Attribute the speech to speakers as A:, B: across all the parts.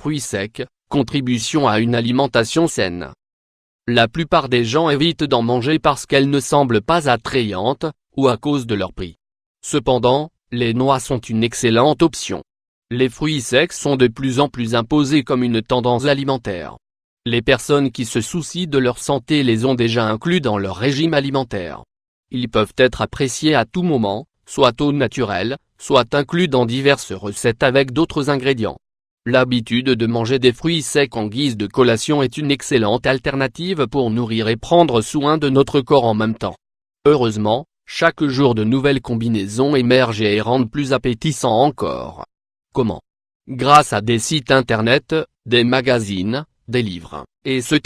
A: fruits secs, contribution à une alimentation saine. La plupart des gens évitent d'en manger parce qu'elles ne semblent pas attrayantes, ou à cause de leur prix. Cependant, les noix sont une excellente option. Les fruits secs sont de plus en plus imposés comme une tendance alimentaire. Les personnes qui se soucient de leur santé les ont déjà inclus dans leur régime alimentaire. Ils peuvent être appréciés à tout moment, soit au naturel, soit inclus dans diverses recettes avec d'autres ingrédients. L'habitude de manger des fruits secs en guise de collation est une excellente alternative pour nourrir et prendre soin de notre corps en même temps. Heureusement, chaque jour de nouvelles combinaisons émergent et rendent plus appétissants encore. Comment? Grâce à des sites internet, des magazines, des livres, etc.,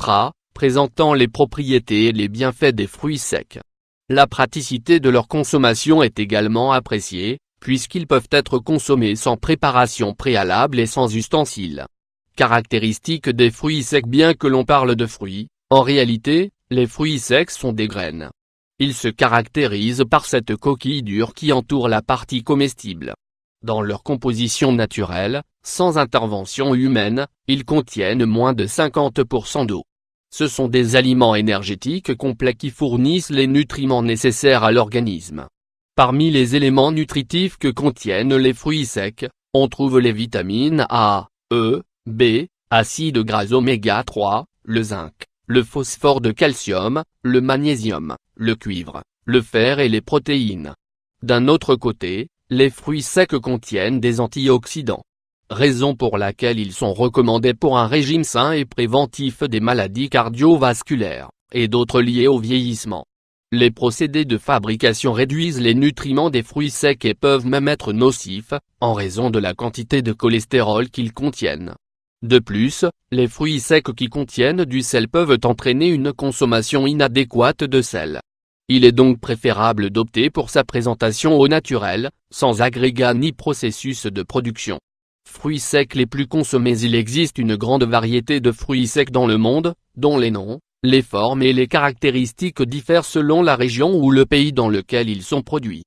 A: présentant les propriétés et les bienfaits des fruits secs. La praticité de leur consommation est également appréciée, puisqu'ils peuvent être consommés sans préparation préalable et sans ustensiles. Caractéristiques des fruits secs. Bien que l'on parle de fruits, en réalité, les fruits secs sont des graines. Ils se caractérisent par cette coquille dure qui entoure la partie comestible. Dans leur composition naturelle, sans intervention humaine, ils contiennent moins de 50% d'eau. Ce sont des aliments énergétiques complets qui fournissent les nutriments nécessaires à l'organisme. Parmi les éléments nutritifs que contiennent les fruits secs, on trouve les vitamines A, E, B, acides gras oméga 3, le zinc, le phosphore de calcium, le magnésium, le cuivre, le fer et les protéines. D'un autre côté, les fruits secs contiennent des antioxydants. Raison pour laquelle ils sont recommandés pour un régime sain et préventif des maladies cardiovasculaires, et d'autres liées au vieillissement. Les procédés de fabrication réduisent les nutriments des fruits secs et peuvent même être nocifs, en raison de la quantité de cholestérol qu'ils contiennent. De plus, les fruits secs qui contiennent du sel peuvent entraîner une consommation inadéquate de sel. Il est donc préférable d'opter pour sa présentation au naturel, sans agrégats ni processus de production. Fruits secs les plus consommés. Il existe une grande variété de fruits secs dans le monde, dont les noms, les formes et les caractéristiques diffèrent selon la région ou le pays dans lequel ils sont produits.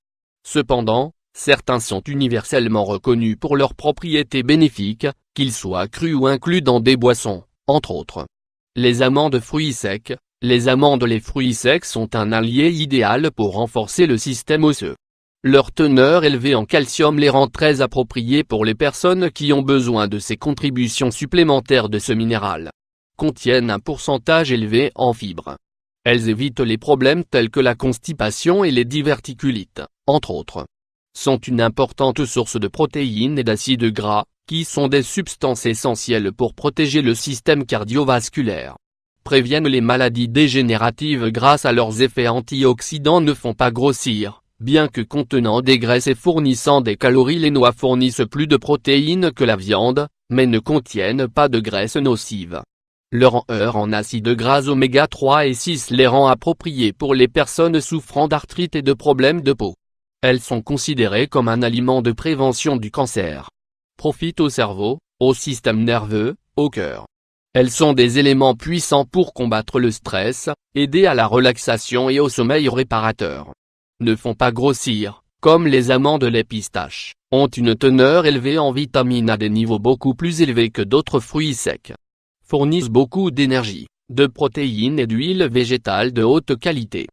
A: Cependant, certains sont universellement reconnus pour leurs propriétés bénéfiques, qu'ils soient crus ou inclus dans des boissons, entre autres. Les amandes fruits secs. Les amandes. Les fruits secs sont un allié idéal pour renforcer le système osseux. Leur teneur élevée en calcium les rend très appropriées pour les personnes qui ont besoin de ces contributions supplémentaires de ce minéral. Contiennent un pourcentage élevé en fibres. Elles évitent les problèmes tels que la constipation et les diverticulites, entre autres. Sont une importante source de protéines et d'acides gras, qui sont des substances essentielles pour protéger le système cardiovasculaire. Préviennent les maladies dégénératives grâce à leurs effets antioxydants. Ne font pas grossir, bien que contenant des graisses et fournissant des calories. Les noix fournissent plus de protéines que la viande, mais ne contiennent pas de graisses nocives. Leur teneur en acides gras oméga 3 et 6 les rend appropriées pour les personnes souffrant d'arthrite et de problèmes de peau. Elles sont considérées comme un aliment de prévention du cancer. Profitent au cerveau, au système nerveux, au cœur. Elles sont des éléments puissants pour combattre le stress, aider à la relaxation et au sommeil réparateur. Ne font pas grossir, comme les amandes. Les pistaches ont une teneur élevée en vitamines à des niveaux beaucoup plus élevés que d'autres fruits secs. Fournissent beaucoup d'énergie, de protéines et d'huiles végétales de haute qualité.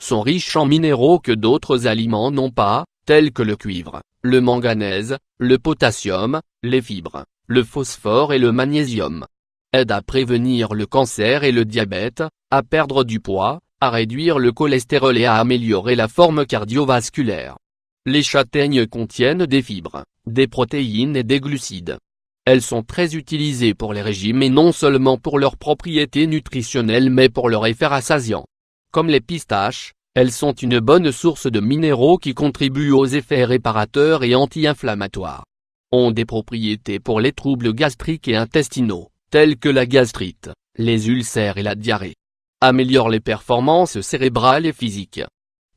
A: Sont riches en minéraux que d'autres aliments n'ont pas, tels que le cuivre, le manganèse, le potassium, les fibres, le phosphore et le magnésium. Aident à prévenir le cancer et le diabète, à perdre du poids, à réduire le cholestérol et à améliorer la forme cardiovasculaire. Les châtaignes contiennent des fibres, des protéines et des glucides. Elles sont très utilisées pour les régimes et non seulement pour leurs propriétés nutritionnelles mais pour leur effet rassasiant. Comme les pistaches, elles sont une bonne source de minéraux qui contribuent aux effets réparateurs et anti-inflammatoires. Ont des propriétés pour les troubles gastriques et intestinaux, tels que la gastrite, les ulcères et la diarrhée. Améliorent les performances cérébrales et physiques.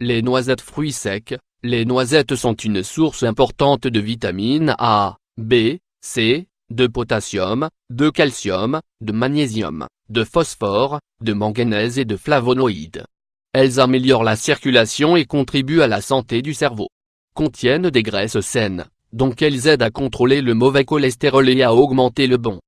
A: Les noisettes fruits secs. Les noisettes sont une source importante de vitamines A, B, C, de potassium, de calcium, de magnésium, de phosphore, de manganèse et de flavonoïdes. Elles améliorent la circulation et contribuent à la santé du cerveau. Contiennent des graisses saines, donc elles aident à contrôler le mauvais cholestérol et à augmenter le bon.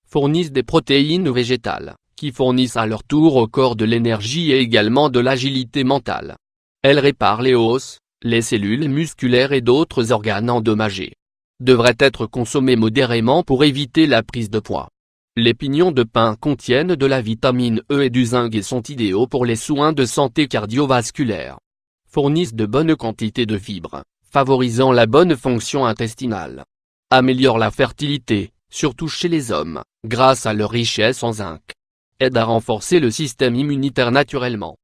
A: fournissent des protéines végétales, qui fournissent à leur tour au corps de l'énergie et également de l'agilité mentale. Elles réparent les os, les cellules musculaires et d'autres organes endommagés. Devraient être consommées modérément pour éviter la prise de poids. Les pignons de pin contiennent de la vitamine E et du zinc et sont idéaux pour les soins de santé cardiovasculaire. Fournissent de bonnes quantités de fibres, favorisant la bonne fonction intestinale. Améliorent la fertilité, surtout chez les hommes, grâce à leur richesse en zinc. Aident à renforcer le système immunitaire naturellement.